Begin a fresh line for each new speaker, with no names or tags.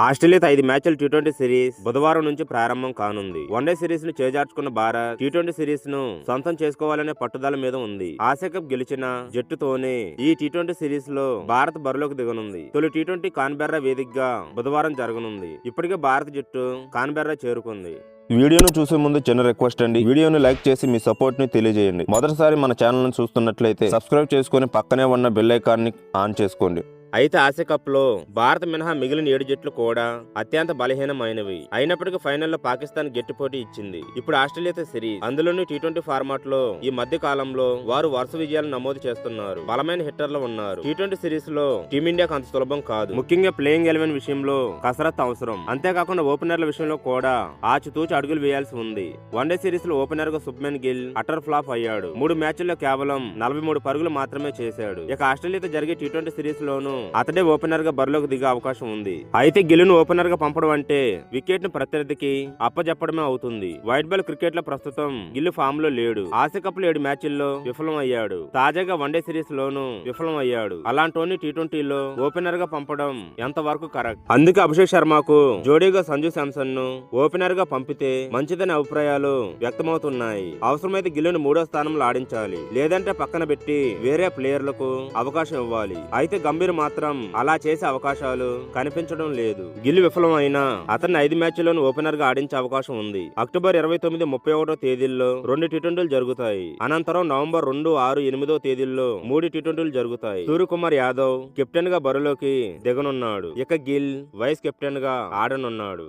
ఆస్ట్రేలియాతో 5 మ్యాచ్ల T20 series బుధవారం నుంచి ప్రారంభం కానుంది. వన్డే సిరీస్ ను చేజార్చుకున్న భారత్ టీ20 సిరీస్ ను సొంతం చేసుకోవాలనే పట్టుదల మీద ఉంది. ఆసియా కప్ గెలిచిన జట్టుతోనే ఈ టీ20 సిరీస్ లో భారత్ బరిలోకి దిగనుంది. తొలి టీ20 కాన్బెర్రా వేదికగా బుధవారం జరగనుంది. ఇప్పటికే భారత జట్టు కాన్బెర్రా చేరుకుంది.
వీడియోను చూసే ముందు చిన్న రిక్వెస్ట్ అండి, వీడియోను లైక్ చేసి మీ సపోర్ట్ ని తెలియజేయండి. మొదటిసారి మన ఛానల్ ను చూస్తున్నట్లయితే సబ్స్క్రైబ్ చేసుకుని పక్కనే ఉన్న బెల్ ఐకాన్ ని ఆన్ చేసుకోండి.
అయితే ఆసియా కప్ లో భారత్ మినహా మిగిలిన 7 జట్లు కూడా అత్యంత బలహీనమైనవి. అయినప్పటికీ ఫైనల్లో పాకిస్తాన్ గట్టి పోటీ ఇచ్చింది. ఇప్పుడు ఆస్ట్రేలియాతో సిరీస్, అందులోని టీ20 ఫార్మాట్ లో ఈ మధ్య కాలంలో వారు వరుస విజయాలు నమోదు చేస్తున్నారు. బలమైన హిట్టర్లు ఉన్నారు. టీ20 సిరీస్ లో టీమిండియాకు అంత సులభం కాదు. ముఖ్యంగా ప్లేయింగ్ 11 విషయంలో కసరత్తు అవసరం. అంతేకాకుండా ఓపెనర్ల విషయంలో కూడా ఆచితూచి అడుగులు వేయాల్సి ఉంది. వన్డే సిరీస్ లో ఓపెనర్ గా శుభ్మన్ గిల్ అటర్ ఫ్లాప్ అయ్యాడు. 3 మ్యాచ్ల్లో కేవలం 43 పరుగులు మాత్రమే చేశాడు. ఇక ఆస్ట్రేలియాతో జరిగే టీ20 సిరీస్ లోను అతడే ఓపెనర్ గా బరిలోకి దిగే అవకాశం ఉంది. అయితే గిల్లును ఓపెనర్ గా పంపడం అంటే వికెట్ ను ప్రత్యర్థికి అప్పజెప్పడమే అవుతుంది. వైట్ బాల్ క్రికెట్ లో ప్రస్తుతం గిల్లు ఫామ్ లో లేడు. ఆసియా కప్ లో 7 మ్యాచ్ల్లో విఫలం అయ్యాడు. తాజాగా వన్డే సిరీస్ లోను విఫలం అయ్యాడు. అలాంటి టీ20 లో ఓపెనర్ గా పంపడం ఎంత వరకు కరెక్ట్? అందుకే అభిషేక్ శర్మకు జోడీగా సంజు శాంసన్ ను ఓపెనర్ గా పంపితే మంచిదనే అభిప్రాయాలు వ్యక్తమవుతున్నాయి. అవసరమైతే గిల్లును 3వ స్థానంలో ఆడించాలి, లేదంటే పక్కన పెట్టి వేరే ప్లేయర్లకు అవకాశం ఇవ్వాలి. అయితే గంభీర్ మాత్రం అలా చేసే అవకాశాలు కనిపించడం లేదు. గిల్ విఫలం అయినా అతన్ని 5 మ్యాచ్ల్లోనూ ఓపెనర్ గా ఆడించే అవకాశం ఉంది. అక్టోబర్ 29, 31 తేదీల్లో 2 టీ20లు జరుగుతాయి. అనంతరం నవంబర్ 2, 6, 8 తేదీల్లో 3 టీ20లు జరుగుతాయి. సూర్యకుమార్ యాదవ్ కెప్టెన్ గా బరిలోకి దిగనున్నాడు. ఇక గిల్ వైస్ కెప్టెన్ గా ఆడనున్నాడు.